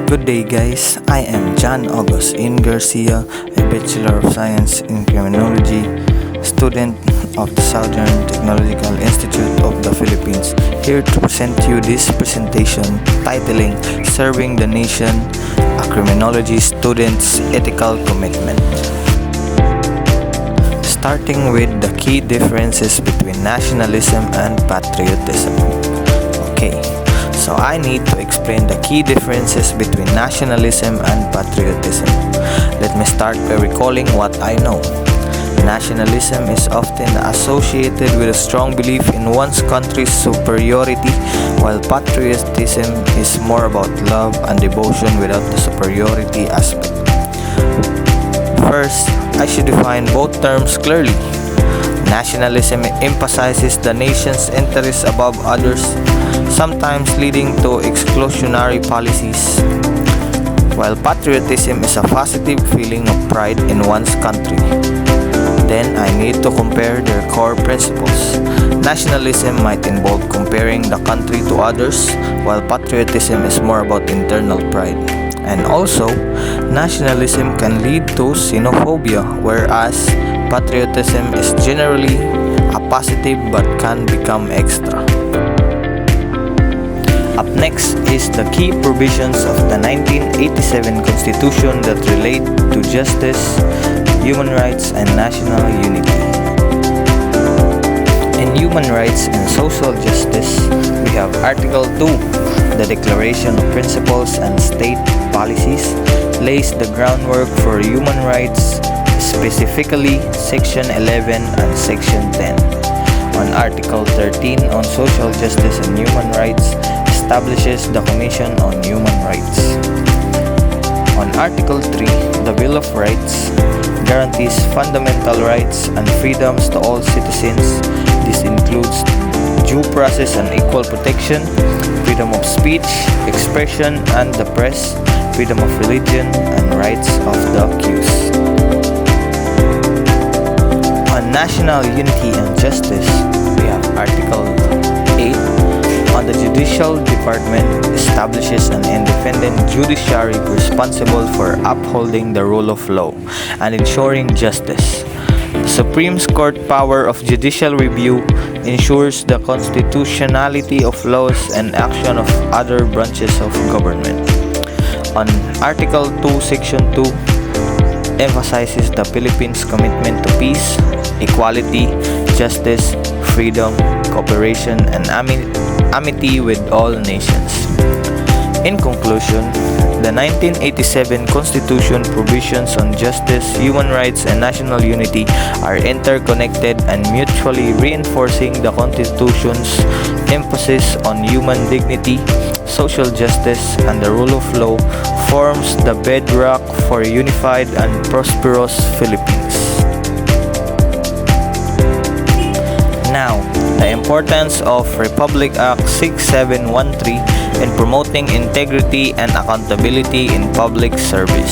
Good day, guys. I am John Augustine Garcia, a Bachelor of Science in Criminology, student of the Southern Technological Institute of the Philippines, here to present you this presentation titling Serving the Nation, a Criminology Student's Ethical Commitment. Starting with the key differences between nationalism and patriotism. Okay. So I need to explain the key differences between nationalism and patriotism. Let me start by recalling what I know. Nationalism is often associated with a strong belief in one's country's superiority, while patriotism is more about love and devotion without the superiority aspect. First, I should define both terms clearly. Nationalism emphasizes the nation's interests above others, sometimes leading to exclusionary policies, while patriotism is a positive feeling of pride in one's country. Then I need to compare their core principles. Nationalism might involve comparing the country to others, while patriotism is more about internal pride. And also, nationalism can lead to xenophobia, whereas patriotism is generally a positive but can become extra. Up next is the key provisions of the 1987 Constitution that relate to justice, human rights, and national unity. In human rights and social justice, we have Article 2. The Declaration of Principles and State Policies lays the groundwork for human rights, specifically Section 11 and Section 10. On Article 13 on social justice and human rights, establishes the Commission on Human Rights. On Article 3, the Bill of Rights guarantees fundamental rights and freedoms to all citizens. This includes due process and equal protection, freedom of speech, expression and the press, freedom of religion, and rights of the accused. On national unity and justice, we have Article 8. On the Judicial Department establishes an independent judiciary responsible for upholding the rule of law and ensuring justice. The Supreme Court power of judicial review ensures the constitutionality of laws and action of other branches of government. On Article 2, Section 2, emphasizes the Philippines' commitment to peace, equality, justice, freedom, cooperation, and amity with all nations. In conclusion, the 1987 Constitution provisions on justice, human rights, and national unity are interconnected and mutually reinforcing. The Constitution's emphasis on human dignity, social justice, and the rule of law forms the bedrock for a unified and prosperous Philippines. Now, the importance of Republic Act 6713 in promoting integrity and accountability in public service.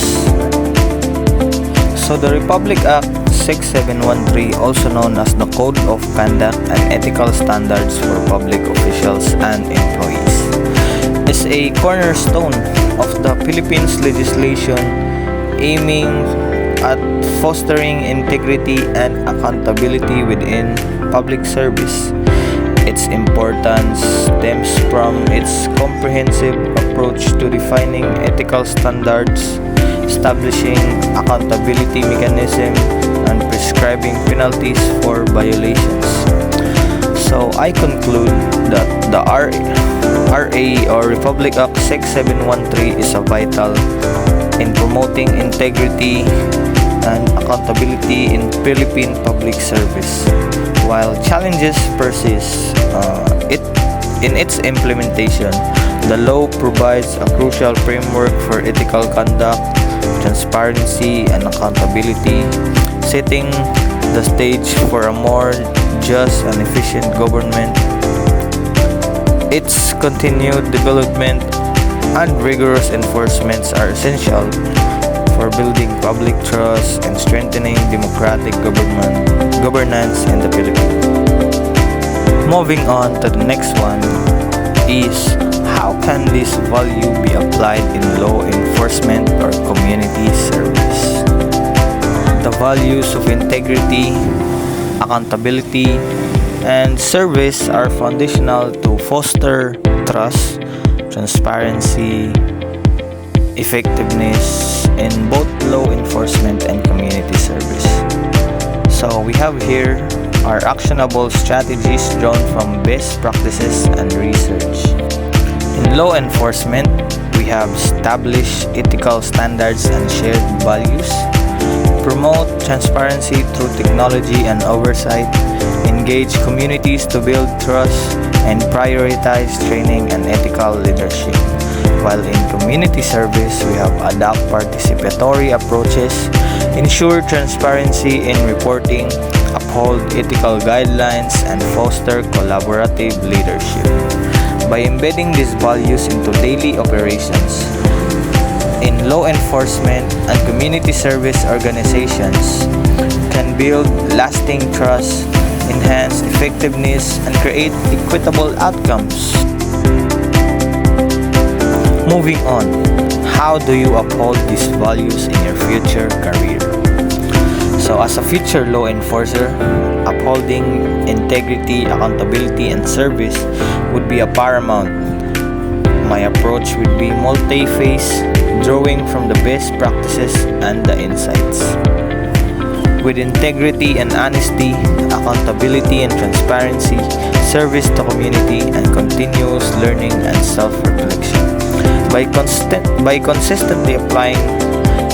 So the Republic Act 6713, also known as the Code of Conduct and Ethical Standards for Public Officials and Employees, is a cornerstone of the Philippines legislation aiming at fostering integrity and accountability within public service. Its importance stems from its comprehensive approach to defining ethical standards, establishing accountability mechanisms, and prescribing penalties for violations. So I conclude that the RA or Republic Act 6713 is a vital in promoting integrity and accountability in Philippine public service. While challenges persist in its implementation, the law provides a crucial framework for ethical conduct, transparency, and accountability, setting the stage for a more just and efficient government. Its continued development and rigorous enforcements are essential for building public trust and strengthening democratic governance in the Philippines. Moving on to the next one is how can this value be applied in law values of integrity, accountability, and service are foundational to foster trust, transparency, effectiveness in both law enforcement and community service. So we have here our actionable strategies drawn from best practices and research. In law enforcement, we have established ethical standards and shared values, promote transparency through technology and oversight, engage communities to build trust, and prioritize training and ethical leadership. While in community service, we have adopt participatory approaches, ensure transparency in reporting, uphold ethical guidelines, and foster collaborative leadership. By embedding these values into daily operations, in law enforcement and community service organizations can build lasting trust, enhance effectiveness, and create equitable outcomes. Moving on, how do you uphold these values in your future career? So as a future law enforcer, upholding integrity, accountability, and service would be a paramount. My approach would be multi-phase, drawing from the best practices and the insights. With integrity and honesty, accountability and transparency, service to community, and continuous learning and self-reflection. By consistently applying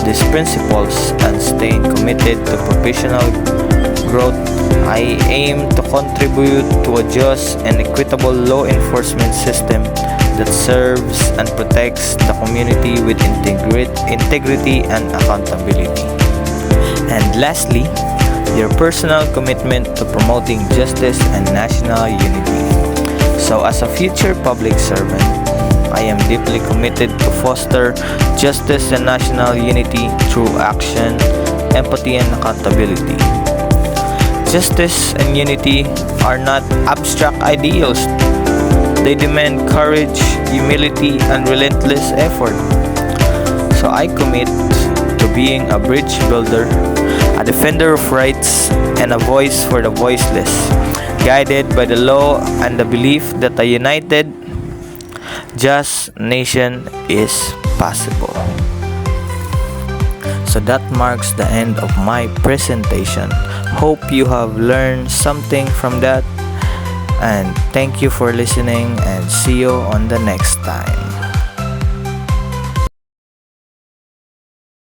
these principles and staying committed to professional growth, I aim to contribute to a just and equitable law enforcement system that serves and protects the community with integrity and accountability. And lastly, your personal commitment to promoting justice and national unity. So as a future public servant, I am deeply committed to foster justice and national unity through action, empathy, and accountability. Justice and unity are not abstract ideals. They demand courage, humility, and relentless effort. So I commit to being a bridge builder, a defender of rights, and a voice for the voiceless, guided by the law and the belief that a united, just nation is possible. So that marks the end of my presentation. Hope you have learned something from that. And thank you for listening, and see you on the next time.